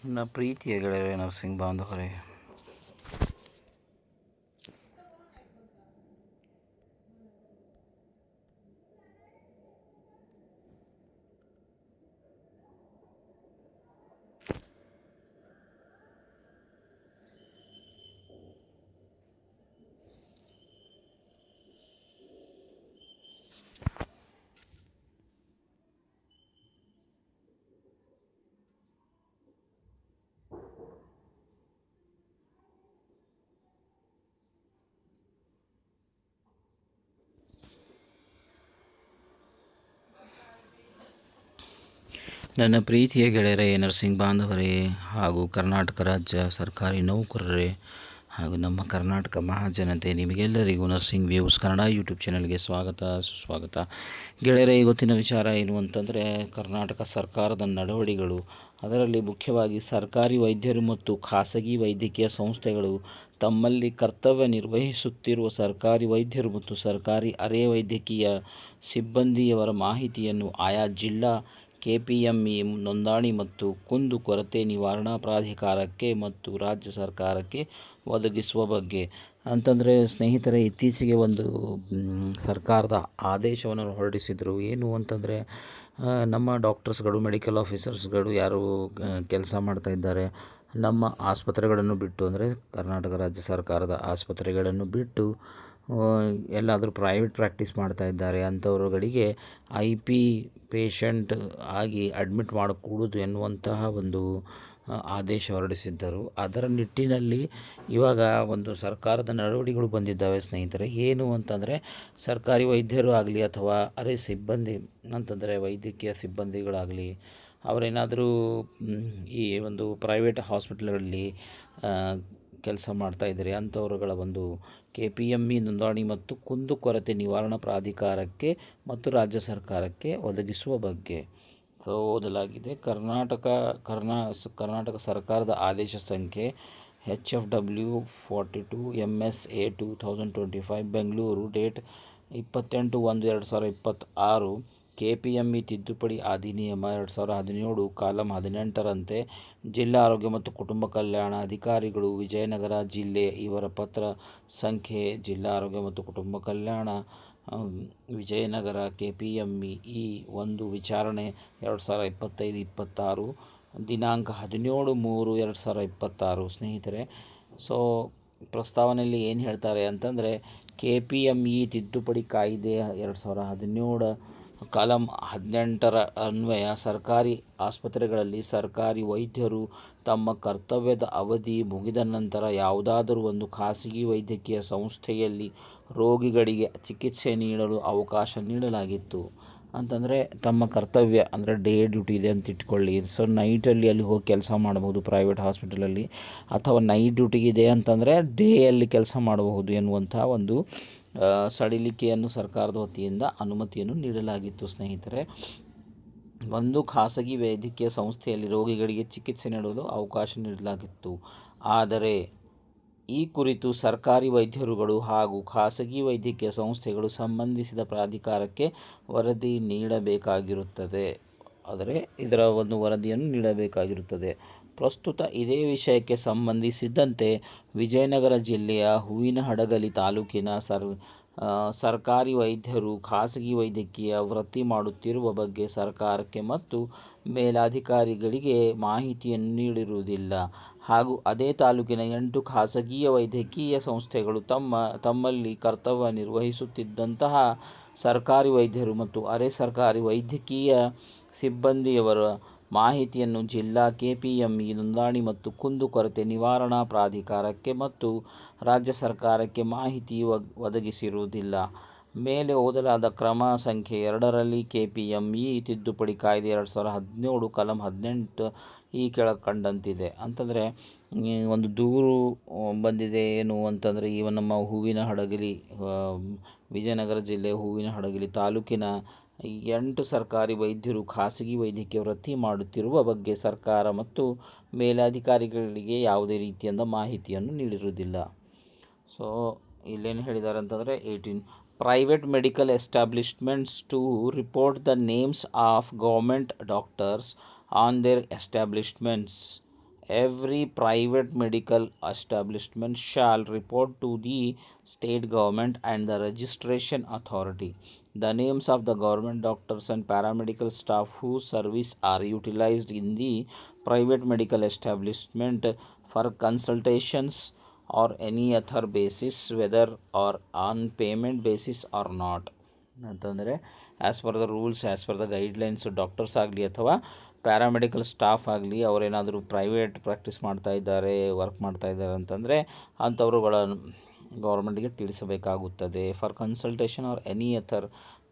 ನನ್ನ ಪ್ರೀತಿಯ ಗೆಳೆಯರೇ, ನರ್ಸಿಂಗ್ ಬಾಂಧವರೇ, ನನ್ನ ಪ್ರೀತಿಯ ಗೆಳೆಯರೇ, ನರ್ಸಿಂಗ್ ಬಾಂಧವರೇ ಹಾಗೂ ಕರ್ನಾಟಕ ರಾಜ್ಯ ಸರ್ಕಾರಿ ನೌಕರರೇ ಹಾಗೂ ನಮ್ಮ ಕರ್ನಾಟಕ ಮಹಾಜನತೆ, ನಿಮಗೆಲ್ಲರಿಗೂ ನರ್ಸಿಂಗ್ ವ್ಯೂಸ್ ಕನ್ನಡ ಯೂಟ್ಯೂಬ್ ಚಾನಲ್ಗೆ ಸ್ವಾಗತ ಸುಸ್ವಾಗತ. ಗೆಳೆಯರೇ, ಇವತ್ತಿನ ವಿಚಾರ ಏನು ಅಂತಂದರೆ, ಕರ್ನಾಟಕ ಸರ್ಕಾರದ ನಡೆವಳಿಗಳು, ಅದರಲ್ಲಿ ಮುಖ್ಯವಾಗಿ ಸರ್ಕಾರಿ ವೈದ್ಯರು ಮತ್ತು ಖಾಸಗಿ ವೈದ್ಯಕೀಯ ಸಂಸ್ಥೆಗಳು ತಮ್ಮಲ್ಲಿ ಕರ್ತವ್ಯ ನಿರ್ವಹಿಸುತ್ತಿರುವ ಸರ್ಕಾರಿ ವೈದ್ಯರು ಮತ್ತು ಸರ್ಕಾರಿ ಅರೆ ವೈದ್ಯಕೀಯ ಸಿಬ್ಬಂದಿಯವರ ಮಾಹಿತಿಯನ್ನು ಆಯಾ ಜಿಲ್ಲಾ KPME ನೋಂದಣಿ ಮತ್ತು ಕುಂದುಕೊರತೆ ನಿವಾರಣಾ ಪ್ರಾಧಿಕಾರಕ್ಕೆ ಮತ್ತು ರಾಜ್ಯ ಸರ್ಕಾರಕ್ಕೆ ಒದಗಿಸುವ ಬಗ್ಗೆ. ಅಂತಂದರೆ ಸ್ನೇಹಿತರೆ, ಇತ್ತೀಚೆಗೆ ಒಂದು ಸರ್ಕಾರದ ಆದೇಶವನ್ನು ಹೊರಡಿಸಿದರು. ಏನು ಅಂತಂದರೆ, ನಮ್ಮ ಡಾಕ್ಟರ್ಸ್ಗಳು, ಮೆಡಿಕಲ್ ಆಫೀಸರ್ಸ್ಗಳು ಯಾರು ಕೆಲಸ ಮಾಡ್ತಾ ಇದ್ದಾರೆ ನಮ್ಮ ಆಸ್ಪತ್ರೆಗಳನ್ನು ಬಿಟ್ಟು, ಅಂದರೆ ಕರ್ನಾಟಕ ರಾಜ್ಯ ಸರ್ಕಾರದ ಆಸ್ಪತ್ರೆಗಳನ್ನು ಬಿಟ್ಟು ಎಲ್ಲಾದರೂ ಪ್ರೈವೇಟ್ ಪ್ರಾಕ್ಟೀಸ್ ಮಾಡ್ತಾ ಇದ್ದಾರೆ ಅಂಥವರುಗಳಿಗೆ IP ಪೇಷಂಟ್ ಆಗಿ ಅಡ್ಮಿಟ್ ಮಾಡಕೂಡದು ಎನ್ನುವಂತಹ ಒಂದು ಆದೇಶ ಹೊರಡಿಸಿದ್ದರು. ಅದರ ನಿಟ್ಟಿನಲ್ಲಿ ಇವಾಗ ಒಂದು ಸರ್ಕಾರದ ನಡೆವಳಿಕೆಗಳು ಬಂದಿದ್ದಾವೆ ಸ್ನೇಹಿತರೆ. ಏನು ಅಂತಂದರೆ, ಸರ್ಕಾರಿ ವೈದ್ಯರು ಆಗಲಿ ಅಥವಾ ಅರೆ ಸಿಬ್ಬಂದಿ ಅಂತಂದರೆ ವೈದ್ಯಕೀಯ ಸಿಬ್ಬಂದಿಗಳಾಗಲಿ, ಅವರೇನಾದರೂ ಈ ಒಂದು ಪ್ರೈವೇಟ್ ಹಾಸ್ಪಿಟಲ್ಗಳಲ್ಲಿ ಕೆಲಸ ಮಾಡ್ತಾಯಿದ್ದಾರೆ ಅಂಥವರುಗಳ ಒಂದು KPME ನೋಂದಣಿ ಮತ್ತು ಕುಂದುಕೊರತೆ ನಿವಾರಣಾ ಪ್ರಾಧಿಕಾರಕ್ಕೆ ಮತ್ತು ರಾಜ್ಯ ಸರ್ಕಾರಕ್ಕೆ ಒದಗಿಸುವ ಬಗ್ಗೆ ಓದಲಾಗಿದೆ. ಕರ್ನಾಟಕ ಸರ್ಕಾರದ ಆದೇಶ ಸಂಖ್ಯೆ HFW 42 MSA 2025 Bengaluru, date 28/1/2026. KPME ತಿದ್ದುಪಡಿ ಅಧಿನಿಯಮ 2017 ಕಾಲಂ 18ರಂತೆ ಜಿಲ್ಲಾ ಆರೋಗ್ಯ ಮತ್ತು ಕುಟುಂಬ ಕಲ್ಯಾಣ ಅಧಿಕಾರಿಗಳು, ವಿಜಯನಗರ ಜಿಲ್ಲೆ, ಇವರ ಪತ್ರ ಸಂಖ್ಯೆ ಜಿಲ್ಲಾ ಆರೋಗ್ಯ ಮತ್ತು ಕುಟುಂಬ ಕಲ್ಯಾಣ ವಿಜಯನಗರ KPME ಈ ಒಂದು ವಿಚಾರಣೆ 2025-26 ದಿನಾಂಕ 17/3/2026. ಸ್ನೇಹಿತರೆ, ಪ್ರಸ್ತಾವನೆಯಲ್ಲಿ ಏನು ಹೇಳ್ತಾರೆ ಅಂತಂದರೆ, KPME ತಿದ್ದುಪಡಿ ಕಾಯ್ದೆ 2017 ಕಾಲಂ 18ರ ಅನ್ವಯ ಸರ್ಕಾರಿ ಆಸ್ಪತ್ರೆಗಳಲ್ಲಿ ಸರ್ಕಾರಿ ವೈದ್ಯರು ತಮ್ಮ ಕರ್ತವ್ಯದ ಅವಧಿ ಮುಗಿದ ನಂತರ ಯಾವುದಾದರೂ ಒಂದು ಖಾಸಗಿ ವೈದ್ಯಕೀಯ ಸಂಸ್ಥೆಯಲ್ಲಿ ರೋಗಿಗಳಿಗೆ ಚಿಕಿತ್ಸೆ ನೀಡಲು ಅವಕಾಶ ನೀಡಲಾಗಿತ್ತು. ಅಂತಂದರೆ ತಮ್ಮ ಕರ್ತವ್ಯ ಅಂದರೆ ಡೇ ಡ್ಯೂಟಿ ಇದೆ ಅಂತ ಇಟ್ಕೊಳ್ಳಿ. ನೈಟಲ್ಲಿ ಅಲ್ಲಿ ಹೋಗಿ ಕೆಲಸ ಮಾಡ್ಬೋದು ಪ್ರೈವೇಟ್ ಹಾಸ್ಪಿಟಲಲ್ಲಿ, ಅಥವಾ ನೈಟ್ ಡ್ಯೂಟಿಗಿದೆ ಅಂತಂದರೆ ಡೇಯಲ್ಲಿ ಕೆಲಸ ಮಾಡಬಹುದು ಎನ್ನುವಂಥ ಒಂದು ಸಡಿಲಿಕೆಯನ್ನು ಸರ್ಕಾರದ ವತಿಯಿಂದ ಅನುಮತಿಯನ್ನು ನೀಡಲಾಗಿತ್ತು. ಸ್ನೇಹಿತರೆ, ಒಂದು ಖಾಸಗಿ ವೈದ್ಯಕೀಯ ಸಂಸ್ಥೆಯಲ್ಲಿ ರೋಗಿಗಳಿಗೆ ಚಿಕಿತ್ಸೆ ನೀಡಲು ಅವಕಾಶ ನೀಡಲಾಗಿತ್ತು. ಆದರೆ ಈ ಕುರಿತು ಸರ್ಕಾರಿ ವೈದ್ಯರುಗಳು ಹಾಗೂ ಖಾಸಗಿ ವೈದ್ಯಕೀಯ ಸಂಸ್ಥೆಗಳು ಸಂಬಂಧಿಸಿದ ಪ್ರಾಧಿಕಾರಕ್ಕೆ ವರದಿ ನೀಡಬೇಕಾಗಿರುತ್ತದೆ. ಆದರೆ ಇದರ ಒಂದು ವರದಿಯನ್ನು ನೀಡಬೇಕಾಗಿರುತ್ತದೆ. ಪ್ರಸ್ತುತ ಇದೇ ವಿಷಯಕ್ಕೆ ಸಂಬಂಧಿಸಿದಂತೆ ವಿಜಯನಗರ ಜಿಲ್ಲೆಯ ಹೂವಿನಹಡಗಲಿ ತಾಲೂಕಿನ ಸರ್ಕಾರಿ ವೈದ್ಯರು ಖಾಸಗಿ ವೈದ್ಯಕೀಯ ವೃತ್ತಿ ಮಾಡುತ್ತಿರುವ ಬಗ್ಗೆ ಸರ್ಕಾರಕ್ಕೆ ಮತ್ತು ಮೇಲಾಧಿಕಾರಿಗಳಿಗೆ ಮಾಹಿತಿಯನ್ನು ನೀಡಿರುವುದಿಲ್ಲ. ಹಾಗೂ ಅದೇ ತಾಲೂಕಿನ 8 ಖಾಸಗಿ ವೈದ್ಯಕೀಯ ಸಂಸ್ಥೆಗಳು ತಮ್ಮಲ್ಲಿ ಕರ್ತವ್ಯ ನಿರ್ವಹಿಸುತ್ತಿದ್ದಂತಹ ಸರ್ಕಾರಿ ವೈದ್ಯರು ಮತ್ತು ಅರೆ ಸರ್ಕಾರಿ ವೈದ್ಯಕೀಯ ಸಿಬ್ಬಂದಿಯವರ ಮಾಹಿತಿಯನ್ನು ಜಿಲ್ಲಾ KPME ನೋಂದಣಿ ಮತ್ತು ಕುಂದುಕೊರತೆ ನಿವಾರಣಾ ಪ್ರಾಧಿಕಾರಕ್ಕೆ ಮತ್ತು ರಾಜ್ಯ ಸರ್ಕಾರಕ್ಕೆ ಮಾಹಿತಿ ಒದಗಿಸಿರುವುದಿಲ್ಲ. ಮೇಲೆ ಓದಲಾದ ಕ್ರಮ ಸಂಖ್ಯೆ 2ರಲ್ಲಿ KPME ತಿದ್ದುಪಡಿ ಕಾಯ್ದೆ 2017 ಕಾಲಂ 18 ಈ ಕೆಳಕಂಡಂತಿದೆ. ಅಂತಂದರೆ ಒಂದು ದೂರು ಬಂದಿದೆ. ಏನು ಅಂತಂದರೆ, ನಮ್ಮ ಹೂವಿನಹಡಗಲಿ, ವಿಜಯನಗರ ಜಿಲ್ಲೆ ಹೂವಿನಹಡಗಲಿ ತಾಲೂಕಿನ 8 ಸರ್ಕಾರಿ ವೈದ್ಯರು ಖಾಸಗಿ ವೈದ್ಯಕೀಯ ವೃತ್ತಿ ಮಾಡುತ್ತಿರುವ ಬಗ್ಗೆ ಸರ್ಕಾರ ಮತ್ತು ಮೇಲಾಧಿಕಾರಿಗಳಿಗೆ ಯಾವುದೇ ರೀತಿಯಿಂದ ಮಾಹಿತಿಯನ್ನು ನೀಡಿರುವುದಿಲ್ಲ. ಇಲ್ಲೇನು ಹೇಳಿದ್ದಾರೆ ಅಂತಂದರೆ, 18 private medical establishments to report the names of government doctors on their establishments Every private medical establishment shall report to the state government and the registration authority the names of the government doctors and paramedical staff whose service are utilized in the private medical establishment for consultations or any other basis, whether or on payment basis or not. ಅಂತಂದರೆ as per the rules, as per the guidelines doctors ಆಗಲಿ ಅಥವಾ paramedical staff ಆಗಲಿ ಅವರೇನಾದರೂ private practice ಮಾಡ್ತಾ ಇದ್ದಾರೆ, work ಮಾಡ್ತಾ ಇದ್ದಾರೆ ಅಂತಂದರೆ ಅಂಥವ್ರುಗಳ ಗೌರ್ಮೆಂಟ್ಗೆ ತಿಳಿಸಬೇಕಾಗುತ್ತದೆ. For consultation or any other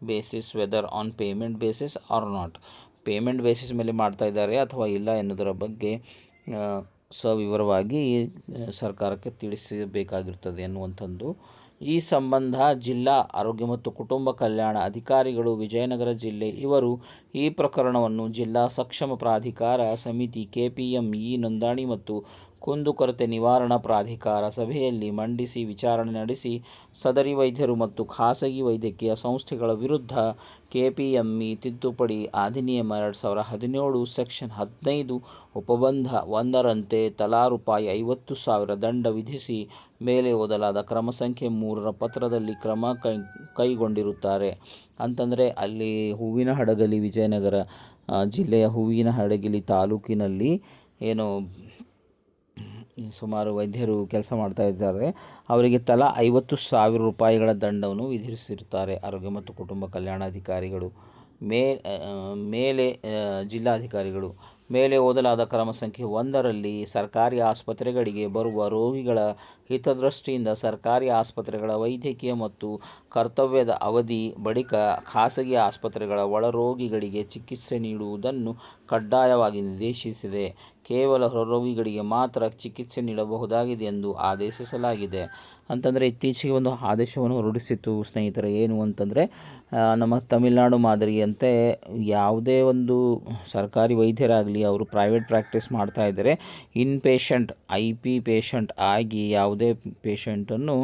basis, whether on payment basis or not, payment basis ಮೇಲೆ ಮಾಡ್ತಾ ಇದ್ದಾರೆ ಅಥವಾ ಇಲ್ಲ ಎನ್ನುವುದರ ಬಗ್ಗೆ ಸವಿವರವಾಗಿ ಸರ್ಕಾರಕ್ಕೆ ತಿಳಿಸಬೇಕಾಗಿರ್ತದೆ ಎನ್ನುವಂಥದ್ದು. ಈ ಸಂಬಂಧ ಜಿಲ್ಲಾ ಆರೋಗ್ಯ ಮತ್ತು ಕುಟುಂಬ ಕಲ್ಯಾಣ ಅಧಿಕಾರಿಗಳು ವಿಜಯನಗರ ಜಿಲ್ಲೆ ಇವರು ಈ ಪ್ರಕರಣವನ್ನು ಜಿಲ್ಲಾ ಸಕ್ಷಮ ಪ್ರಾಧಿಕಾರ ಸಮಿತಿ KPME ನೋಂದಣಿ ಮತ್ತು ಕುಂದುಕೊರತೆ ನಿವಾರಣಾ ಪ್ರಾಧಿಕಾರ ಸಭೆಯಲ್ಲಿ ಮಂಡಿಸಿ ವಿಚಾರಣೆ ನಡೆಸಿ ಸದರಿ ವೈದ್ಯರು ಮತ್ತು ಖಾಸಗಿ ವೈದ್ಯಕೀಯ ಸಂಸ್ಥೆಗಳ ವಿರುದ್ಧ KPME ತಿದ್ದುಪಡಿ ಅಧಿನಿಯಮ 2017 ಸೆಕ್ಷನ್ 15 ಉಪಬಂಧ 1ರಂತೆ ತಲಾ ರೂಪಾಯಿ 50,000 ದಂಡ ವಿಧಿಸಿ ಮೇಲೆ ಓದಲಾದ ಕ್ರಮ ಸಂಖ್ಯೆ 3ರ ಪತ್ರದಲ್ಲಿ ಕ್ರಮ ಕೈಗೊಂಡಿರುತ್ತಾರೆ. ಅಂತಂದರೆ ಅಲ್ಲಿ ಹೂವಿನಹಡಗಲಿ ವಿಜಯನಗರ ಜಿಲ್ಲೆಯ ಹೂವಿನಹಡಗಲಿ ತಾಲೂಕಿನಲ್ಲಿ ಏನು ಸುಮಾರು ವೈದ್ಯರು ಕೆಲಸ ಮಾಡ್ತಾ ಇದ್ದಾರೆ, ಅವರಿಗೆ ತಲಾ 50,000 ರೂಪಾಯಿಗಳ ದಂಡವನ್ನು ವಿಧಿಸಿರುತ್ತಾರೆ ಆರೋಗ್ಯ ಮತ್ತು ಕುಟುಂಬ ಕಲ್ಯಾಣಾಧಿಕಾರಿಗಳು. ಮೇಲೆ ಜಿಲ್ಲಾಧಿಕಾರಿಗಳು ಮೇಲೆ ಓದಲಾದ ಕ್ರಮ ಸಂಖ್ಯೆ 1ರಲ್ಲಿ ಸರ್ಕಾರಿ ಆಸ್ಪತ್ರೆಗಳಿಗೆ ಬರುವ ರೋಗಿಗಳ ಹಿತದೃಷ್ಟಿಯಿಂದ ಸರ್ಕಾರಿ ಆಸ್ಪತ್ರೆಗಳ ವೈದ್ಯಕೀಯ ಮತ್ತು ಕರ್ತವ್ಯದ ಅವಧಿ ಬಳಿಕ ಖಾಸಗಿ ಆಸ್ಪತ್ರೆಗಳ ಒಳರೋಗಿಗಳಿಗೆ ಚಿಕಿತ್ಸೆ ನೀಡುವುದನ್ನು ಕಡ್ಡಾಯವಾಗಿ ನಿರ್ದೇಶಿಸಿದೆ. ಕೇವಲ ಹೊರರೋಗಿಗಳಿಗೆ ಮಾತ್ರ ಚಿಕಿತ್ಸೆ ನೀಡಬಹುದಾಗಿದೆ ಎಂದು ಆದೇಶಿಸಲಾಗಿದೆ. ಅಂತಂದರೆ ಇತ್ತೀಚೆಗೆ ಒಂದು ಆದೇಶವನ್ನು ಹೊರಡಿಸಿತ್ತು ಸ್ನೇಹಿತರೆ. ಏನು ಅಂತಂದರೆ ನಮ್ಮ ತಮಿಳುನಾಡು ಮಾದರಿಯಂತೆ ಯಾವುದೇ ಒಂದು ಸರ್ಕಾರಿ ವೈದ್ಯರಾಗಲಿ ಅವರು ಪ್ರೈವೇಟ್ ಪ್ರಾಕ್ಟೀಸ್ ಮಾಡ್ತಾ ಇದ್ದರೆ ಇನ್ಪೇಷಂಟ್ IP ಪೇಷಂಟ್ ಆಗಿ ಯಾವುದೇ ಪೇಷಂಟನ್ನು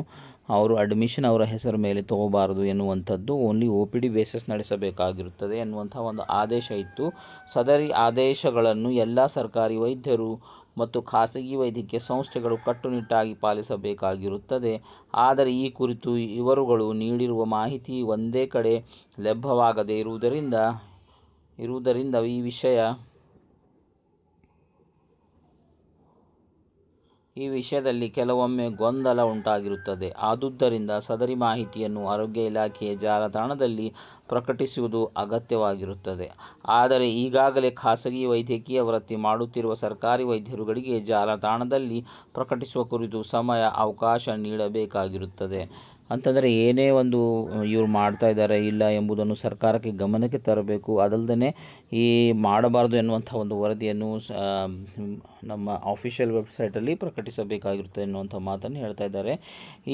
ಅವರು ಅಡ್ಮಿಷನ್ ಅವರ ಹೆಸರು ಮೇಲೆ ತಗೋಬಾರದು ಎನ್ನುವಂಥದ್ದು, ಓನ್ಲಿ OPD ಬೇಸಿಸ್ ನಡೆಸಬೇಕಾಗಿರುತ್ತದೆ ಎನ್ನುವಂಥ ಒಂದು ಆದೇಶ ಇತ್ತು. ಸದರಿ ಆದೇಶಗಳನ್ನು ಎಲ್ಲ ಸರ್ಕಾರಿ ವೈದ್ಯರು ಮತ್ತು ಖಾಸಗಿ ವೈದ್ಯಕೀಯ ಸಂಸ್ಥೆಗಳು ಕಟ್ಟುನಿಟ್ಟಾಗಿ ಪಾಲಿಸಬೇಕಾಗಿರುತ್ತದೆ. ಆದರೆ ಈ ಕುರಿತು ಇವರುಗಳು ನೀಡಿರುವ ಮಾಹಿತಿ ಒಂದೇ ಕಡೆ ಲಭ್ಯವಾಗದೇ ಇರುವುದರಿಂದ ಈ ವಿಷಯದಲ್ಲಿ ಕೆಲವೊಮ್ಮೆ ಗೊಂದಲ ಉಂಟಾಗಿರುತ್ತದೆ. ಆದುದರಿಂದ ಸದರಿ ಮಾಹಿತಿಯನ್ನು ಆರೋಗ್ಯ ಇಲಾಖೆಯ ಜಾಲತಾಣದಲ್ಲಿ ಪ್ರಕಟಿಸುವುದು ಅಗತ್ಯವಾಗಿರುತ್ತದೆ. ಆದರೆ ಈಗಾಗಲೇ ಖಾಸಗಿ ವೈದ್ಯಕೀಯ ವೃತ್ತಿ ಮಾಡುತ್ತಿರುವ ಸರ್ಕಾರಿ ವೈದ್ಯರುಗಳಿಗೆ ಜಾಲತಾಣದಲ್ಲಿ ಪ್ರಕಟಿಸುವ ಕುರಿತು ಸಮಯ ಅವಕಾಶ ನೀಡಬೇಕಾಗಿರುತ್ತದೆ. ಅಂತಂದರೆ ಏನೇ ಒಂದು ಇವರು ಮಾಡ್ತಾ ಇದ್ದಾರೆ ಇಲ್ಲ ಎಂಬುದನ್ನು ಸರ್ಕಾರಕ್ಕೆ ಗಮನಕ್ಕೆ ತರಬೇಕು. ಅದಲ್ಲದೆ ಈ ಮಾಡಬಾರ್ದು ಎನ್ನುವಂಥ ಒಂದು ವರದಿಯನ್ನು ನಮ್ಮ ಆಫಿಷಿಯಲ್ ವೆಬ್ಸೈಟಲ್ಲಿ ಪ್ರಕಟಿಸಬೇಕಾಗಿರುತ್ತೆ ಎನ್ನುವಂಥ ಮಾತನ್ನು ಹೇಳ್ತಾ ಇದ್ದಾರೆ.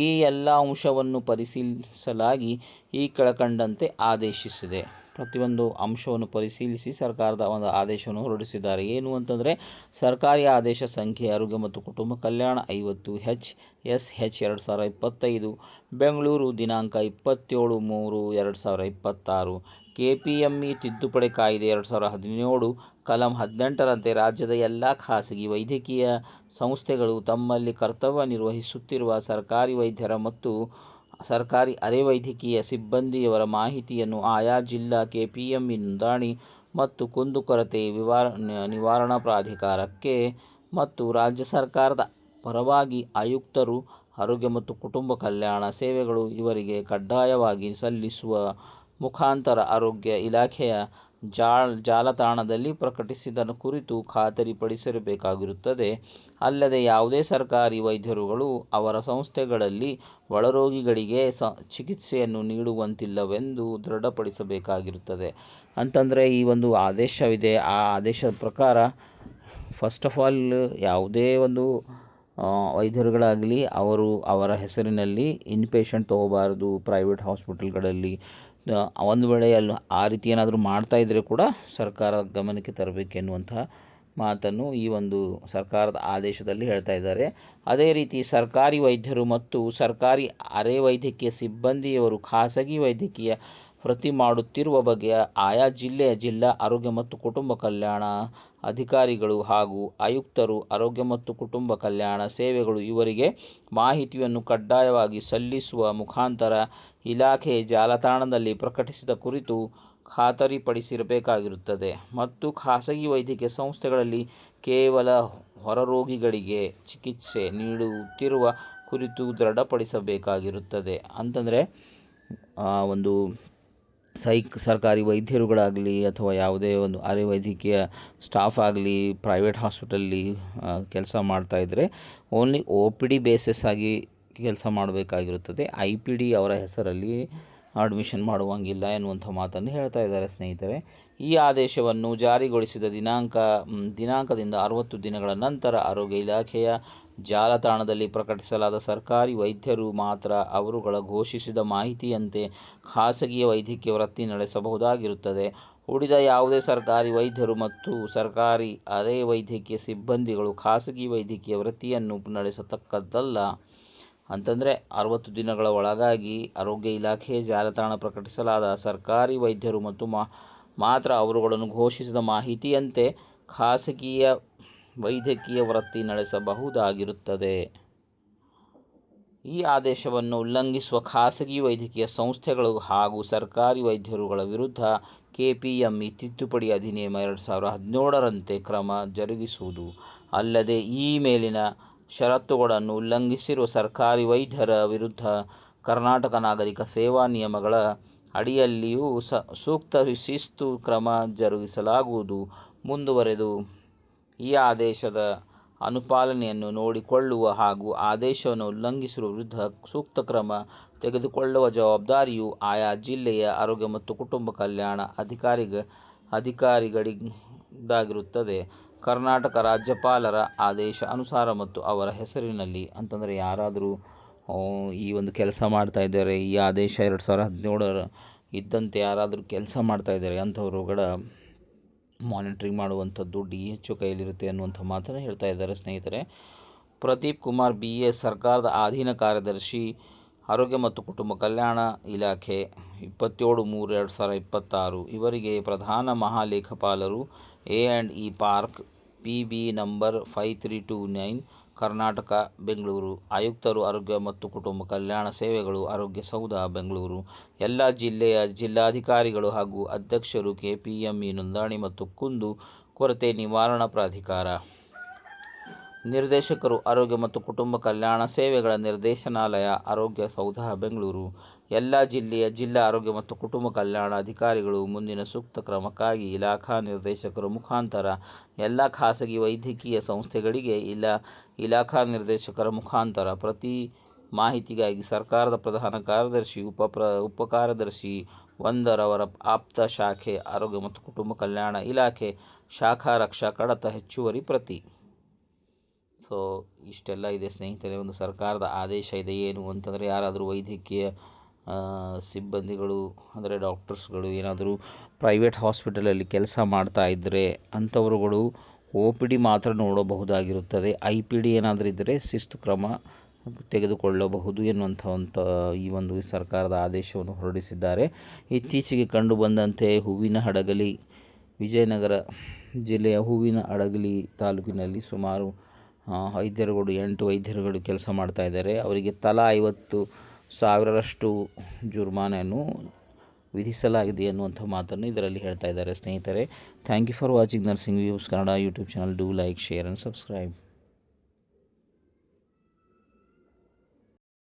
ಈ ಎಲ್ಲ ಅಂಶವನ್ನು ಪರಿಶೀಲಿಸಲಾಗಿ ಈ ಕೆಳಕಂಡಂತೆ ಆದೇಶಿಸಿದೆ. ಪ್ರತಿಯೊಂದು ಅಂಶವನ್ನು ಪರಿಶೀಲಿಸಿ ಸರ್ಕಾರದ ಒಂದು ಆದೇಶವನ್ನು ಹೊರಡಿಸಿದ್ದಾರೆ. ಏನು ಅಂತಂದರೆ ಸರ್ಕಾರಿ ಆದೇಶ ಸಂಖ್ಯೆ ಆರೋಗ್ಯ ಮತ್ತು ಕುಟುಂಬ ಕಲ್ಯಾಣ 50/HSH 2025 ಬೆಂಗಳೂರು ದಿನಾಂಕ 27/3/2026. KPME ತಿದ್ದುಪಡಿ ಕಾಯ್ದೆ 2017 ಕಲಂ 18ರಂತೆ ರಾಜ್ಯದ ಎಲ್ಲ ಖಾಸಗಿ ವೈದ್ಯಕೀಯ ಸಂಸ್ಥೆಗಳು ತಮ್ಮಲ್ಲಿ ಕರ್ತವ್ಯ ನಿರ್ವಹಿಸುತ್ತಿರುವ ಸರ್ಕಾರಿ ವೈದ್ಯರ ಮತ್ತು ಸರ್ಕಾರಿ ಅರೆ ವೈದ್ಯಕೀಯ ಸಿಬ್ಬಂದಿಯವರ ಮಾಹಿತಿಯನ್ನು ಆಯಾ ಜಿಲ್ಲಾ KPME ನೋಂದಣಿ ಮತ್ತು ಕುಂದುಕೊರತೆ ನಿವಾರಣಾ ಪ್ರಾಧಿಕಾರಕ್ಕೆ ಮತ್ತು ರಾಜ್ಯ ಸರ್ಕಾರದ ಪರವಾಗಿ ಆಯುಕ್ತರು, ಆರೋಗ್ಯ ಮತ್ತು ಕುಟುಂಬ ಕಲ್ಯಾಣ ಸೇವೆಗಳು ಇವರಿಗೆ ಕಡ್ಡಾಯವಾಗಿ ಸಲ್ಲಿಸುವ ಮುಖಾಂತರ ಆರೋಗ್ಯ ಇಲಾಖೆಯ ಜಾಲತಾಣದಲ್ಲಿ ಪ್ರಕಟಿಸಿದ ಕುರಿತು ಖಾತರಿಪಡಿಸಬೇಕಾಗಿರುತ್ತದೆ. ಅಲ್ಲದೆ ಯಾವುದೇ ಸರ್ಕಾರಿ ವೈದ್ಯರುಗಳು ಅವರ ಸಂಸ್ಥೆಗಳಲ್ಲಿ ಒಳರೋಗಿಗಳಿಗೆ ಚಿಕಿತ್ಸೆಯನ್ನು ನೀಡುವಂತಿಲ್ಲವೆಂದು ದೃಢಪಡಿಸಬೇಕಾಗಿರುತ್ತದೆ. ಅಂತಂದರೆ ಈ ಒಂದು ಆದೇಶವಿದೆ. ಆ ಆದೇಶದ ಪ್ರಕಾರ ಫಸ್ಟ್ ಆಫ್ ಆಲ್ ಯಾವುದೇ ಒಂದು ವೈದ್ಯರುಗಳಾಗಲಿ ಅವರ ಹೆಸರಿನಲ್ಲಿ ಇನ್ಪೇಷಂಟ್ ತೊಗೋಬಾರ್ದು ಪ್ರೈವೇಟ್ ಹಾಸ್ಪಿಟಲ್ಗಳಲ್ಲಿ. ಒಂದು ವೇಳೆ ಅಲ್ಲಿ ಆ ರೀತಿ ಏನಾದರೂ ಮಾಡ್ತಾಯಿದ್ರೆ ಕೂಡ ಸರ್ಕಾರ ಗಮನಕ್ಕೆ ತರಬೇಕೆನ್ನುವಂಥ ಮಾತನ್ನು ಈ ಒಂದು ಸರ್ಕಾರದ ಆದೇಶದಲ್ಲಿ ಹೇಳ್ತಾ ಇದ್ದಾರೆ. ಅದೇ ರೀತಿ ಸರ್ಕಾರಿ ವೈದ್ಯರು ಮತ್ತು ಸರ್ಕಾರಿ ಅರೆ ವೈದ್ಯಕೀಯ ಸಿಬ್ಬಂದಿಯವರು ಖಾಸಗಿ ವೈದ್ಯಕೀಯ ವೃತ್ತಿ ಮಾಡುತ್ತಿರುವ ಬಗ್ಗೆ ಆಯಾ ಜಿಲ್ಲೆಯ ಜಿಲ್ಲಾ ಆರೋಗ್ಯ ಮತ್ತು ಕುಟುಂಬ ಕಲ್ಯಾಣ ಅಧಿಕಾರಿಗಳು ಹಾಗೂ ಆಯುಕ್ತರು ಆರೋಗ್ಯ ಮತ್ತು ಕುಟುಂಬ ಕಲ್ಯಾಣ ಸೇವೆಗಳು ಇವರಿಗೆ ಮಾಹಿತಿಯನ್ನು ಕಡ್ಡಾಯವಾಗಿ ಸಲ್ಲಿಸುವ ಮುಖಾಂತರ ಇಲಾಖೆಯ ಜಾಲತಾಣದಲ್ಲಿ ಪ್ರಕಟಿಸಿದ ಕುರಿತು ಖಾತರಿಪಡಿಸಿರಬೇಕಾಗಿರುತ್ತದೆ ಮತ್ತು ಖಾಸಗಿ ವೈದ್ಯಕೀಯ ಸಂಸ್ಥೆಗಳಲ್ಲಿ ಕೇವಲ ಹೊರರೋಗಿಗಳಿಗೆ ಚಿಕಿತ್ಸೆ ನೀಡುತ್ತಿರುವ ಕುರಿತು ದೃಢಪಡಿಸಬೇಕಾಗಿರುತ್ತದೆ. ಅಂತಂದರೆ ಒಂದು ಸರ್ಕಾರಿ ವೈದ್ಯರುಗಳಾಗಲಿ ಅಥವಾ ಯಾವುದೇ ಒಂದು ಅರೆ ವೈದ್ಯಕೀಯ ಸ್ಟಾಫ್ ಆಗಲಿ ಪ್ರೈವೇಟ್ ಹಾಸ್ಪಿಟಲ್ಲಿ ಕೆಲಸ ಮಾಡ್ತಾಯಿದ್ರೆ ಓನ್ಲಿ OPD ಬೇಸಿಸ್ ಆಗಿ ಕೆಲಸ ಮಾಡಬೇಕಾಗಿರುತ್ತದೆ. IPD ಅವರ ಹೆಸರಲ್ಲಿ ಅಡ್ಮಿಷನ್ ಮಾಡುವಂಗಿಲ್ಲ ಎನ್ನುವಂಥ ಮಾತನ್ನು ಹೇಳ್ತಾ ಇದ್ದಾರೆ ಸ್ನೇಹಿತರೆ. ಈ ಆದೇಶವನ್ನು ಜಾರಿಗೊಳಿಸಿದ ದಿನಾಂಕದಿಂದ 60 ದಿನಗಳ ನಂತರ ಆರೋಗ್ಯ ಇಲಾಖೆಯ ಜಾಲತಾಣದಲ್ಲಿ ಪ್ರಕಟಿಸಲಾದ ಸರ್ಕಾರಿ ವೈದ್ಯರು ಮಾತ್ರ ಅವರುಗಳ ಘೋಷಿಸಿದ ಮಾಹಿತಿಯಂತೆ ಖಾಸಗಿ ವೈದ್ಯಕೀಯ ವೃತ್ತಿ ನಡೆಸಬಹುದಾಗಿರುತ್ತದೆ. ಉಳಿದ ಯಾವುದೇ ಸರ್ಕಾರಿ ವೈದ್ಯರು ಮತ್ತು ಸರ್ಕಾರಿ ಅರೆ ವೈದ್ಯಕೀಯ ಸಿಬ್ಬಂದಿಗಳು ಖಾಸಗಿ ವೈದ್ಯಕೀಯ ವೃತ್ತಿಯನ್ನು ನಡೆಸತಕ್ಕದ್ದಲ್ಲ. ಅಂತಂದರೆ 60 ದಿನಗಳ ಒಳಗಾಗಿ ಆರೋಗ್ಯ ಇಲಾಖೆಯ ಜಾಲತಾಣ ಪ್ರಕಟಿಸಲಾದ ಸರ್ಕಾರಿ ವೈದ್ಯರು ಮತ್ತು ಮಾತ್ರ ಅವರುಗಳನ್ನು ಘೋಷಿಸಿದ ಮಾಹಿತಿಯಂತೆ ಖಾಸಗಿಯ ವೈದ್ಯಕೀಯ ವೃತ್ತಿ ನಡೆಸಬಹುದಾಗಿರುತ್ತದೆ. ಈ ಆದೇಶವನ್ನು ಉಲ್ಲಂಘಿಸುವ ಖಾಸಗಿ ವೈದ್ಯಕೀಯ ಸಂಸ್ಥೆಗಳು ಹಾಗೂ ಸರ್ಕಾರಿ ವೈದ್ಯರುಗಳ ವಿರುದ್ಧ KPME ತಿದ್ದುಪಡಿ ಅಧಿನಿಯಮ 2017ರಂತೆ ಕ್ರಮ ಜರುಗಿಸುವುದು ಅಲ್ಲದೆ ಈ ಮೇಲಿನ ಷರತ್ತುಗಳನ್ನು ಉಲ್ಲಂಘಿಸಿರುವ ಸರ್ಕಾರಿ ವೈದ್ಯರ ವಿರುದ್ಧ ಕರ್ನಾಟಕ ನಾಗರಿಕ ಸೇವಾ ನಿಯಮಗಳ ಅಡಿಯಲ್ಲಿಯೂ ಸೂಕ್ತ ಶಿಸ್ತು ಕ್ರಮ ಜರುಗಿಸಲಾಗುವುದು. ಮುಂದುವರೆದು ಈ ಆದೇಶದ ಅನುಪಾಲನೆಯನ್ನು ನೋಡಿಕೊಳ್ಳುವ ಹಾಗೂ ಆದೇಶವನ್ನು ಉಲ್ಲಂಘಿಸಿರುವ ವಿರುದ್ಧ ಸೂಕ್ತ ಕ್ರಮ ತೆಗೆದುಕೊಳ್ಳುವ ಜವಾಬ್ದಾರಿಯು ಆಯಾ ಜಿಲ್ಲೆಯ ಆರೋಗ್ಯ ಮತ್ತು ಕುಟುಂಬ ಕಲ್ಯಾಣ ಅಧಿಕಾರಿಗಳಿದ್ದಾಗಿರುತ್ತದೆ. ಕರ್ನಾಟಕ ರಾಜ್ಯಪಾಲರ ಆದೇಶ ಅನುಸಾರ ಮತ್ತು ಅವರ ಹೆಸರಿನಲ್ಲಿ ಅಂತಂದರೆ ಯಾರಾದರೂ ಈ ಒಂದು ಕೆಲಸ ಮಾಡ್ತಾ ಇದ್ದಾರೆ, ಈ ಆದೇಶ 2017 ಇದ್ದಂತೆ ಯಾರಾದರೂ ಕೆಲಸ ಮಾಡ್ತಾ ಇದ್ದಾರೆ ಅಂಥವರುಗಳ ಮಾನಿಟ್ರಿಂಗ್ ಮಾಡುವಂಥದ್ದು DHO ಕೈಯಲ್ಲಿರುತ್ತೆ ಅನ್ನುವಂಥ ಮಾತನ್ನು ಹೇಳ್ತಾ ಇದ್ದಾರೆ ಸ್ನೇಹಿತರೆ. ಪ್ರದೀಪ್ ಕುಮಾರ್ BS ಸರ್ಕಾರದ ಅಧೀನ ಕಾರ್ಯದರ್ಶಿ ಆರೋಗ್ಯ ಮತ್ತು ಕುಟುಂಬ ಕಲ್ಯಾಣ ಇಲಾಖೆ 27/3/2026 ಇವರಿಗೆ ಪ್ರಧಾನ ಮಹಾಲೇಖಪಾಲರು A&E park PB number 5329 Karnataka Bengaluru. ಆಯುಕ್ತರು ಆರೋಗ್ಯ ಮತ್ತು ಕುಟುಂಬ ಕಲ್ಯಾಣ ಸೇವೆಗಳು ಆರೋಗ್ಯ ಸೌಧ ಬೆಂಗಳೂರು. ಎಲ್ಲ ಜಿಲ್ಲೆಯ ಜಿಲ್ಲಾಧಿಕಾರಿಗಳು ಹಾಗೂ ಅಧ್ಯಕ್ಷರು KPME ನೋಂದಣಿ ಮತ್ತು ಕುಂದು ಕೊರತೆ ನಿವಾರಣಾ ಪ್ರಾಧಿಕಾರ. ನಿರ್ದೇಶಕರು ಆರೋಗ್ಯ ಮತ್ತು ಕುಟುಂಬ ಕಲ್ಯಾಣ ಸೇವೆಗಳ ನಿರ್ದೇಶನಾಲಯ ಆರೋಗ್ಯ ಸೌಧ ಬೆಂಗಳೂರು. ಎಲ್ಲ ಜಿಲ್ಲೆಯ ಜಿಲ್ಲಾ ಆರೋಗ್ಯ ಮತ್ತು ಕುಟುಂಬ ಕಲ್ಯಾಣ ಅಧಿಕಾರಿಗಳು ಮುಂದಿನ ಸೂಕ್ತ ಕ್ರಮಕ್ಕಾಗಿ ಇಲಾಖಾ ನಿರ್ದೇಶಕರ ಮುಖಾಂತರ ಎಲ್ಲ ಖಾಸಗಿ ವೈದ್ಯಕೀಯ ಸಂಸ್ಥೆಗಳಿಗೆ ಇಲಾಖಾ ನಿರ್ದೇಶಕರ ಮುಖಾಂತರ ಪ್ರತಿ ಮಾಹಿತಿಗಾಗಿ ಸರ್ಕಾರದ ಪ್ರಧಾನ ಕಾರ್ಯದರ್ಶಿ ಉಪಕಾರ್ಯದರ್ಶಿ 1ರವರ ಆಪ್ತ ಶಾಖೆ ಆರೋಗ್ಯ ಮತ್ತು ಕುಟುಂಬ ಕಲ್ಯಾಣ ಇಲಾಖೆ ಶಾಖಾ ರಕ್ಷಾ ಕಡತ ಹೆಚ್ಚುವರಿ ಪ್ರತಿ. ಸೊ ಇಷ್ಟೆಲ್ಲ ಇದೆ ಸ್ನೇಹಿತರೆ. ಒಂದು ಸರ್ಕಾರದ ಆದೇಶ ಇದೆ. ಏನು ಅಂತಂದರೆ ಯಾರಾದರೂ ವೈದ್ಯಕೀಯ ಸಿಬ್ಬಂದಿಗಳು ಅಂದರೆ ಡಾಕ್ಟರ್ಸ್ಗಳು ಏನಾದರೂ ಪ್ರೈವೇಟ್ ಹಾಸ್ಪಿಟಲಲ್ಲಿ ಕೆಲಸ ಮಾಡ್ತಾ ಇದ್ದರೆ ಅಂಥವರುಗಳು OPD ಮಾತ್ರ ನೋಡಬಹುದಾಗಿರುತ್ತದೆ. IPD ಏನಾದರೂ ಇದ್ದರೆ ಶಿಸ್ತು ಕ್ರಮ ತೆಗೆದುಕೊಳ್ಳಬಹುದು ಎನ್ನುವಂಥ ಈ ಒಂದು ಸರ್ಕಾರದ ಆದೇಶವನ್ನು ಹೊರಡಿಸಿದ್ದಾರೆ. ಇತ್ತೀಚೆಗೆ ಕಂಡುಬಂದಂತೆ ಹೂವಿನಹಡಗಲಿ ವಿಜಯನಗರ ಜಿಲ್ಲೆಯ ಹೂವಿನಹಡಗಲಿ ತಾಲೂಕಿನಲ್ಲಿ ಸುಮಾರು 8 ವೈದ್ಯರುಗಳು ಕೆಲಸ ಮಾಡ್ತಾ ಇದ್ದಾರೆ. ಅವರಿಗೆ ತಲಾ 50,000ರಷ್ಟು ಜುರ್ಮಾನೆಯನ್ನು ವಿಧಿಸಲಾಗಿದೆ ಎನ್ನುವಂಥ ಮಾತನ್ನು ಇದರಲ್ಲಿ ಹೇಳ್ತಾ ಇದ್ದಾರೆ ಸ್ನೇಹಿತರೆ. Thank you for watching nursing views Kannada YouTube channel. Do like, share and subscribe.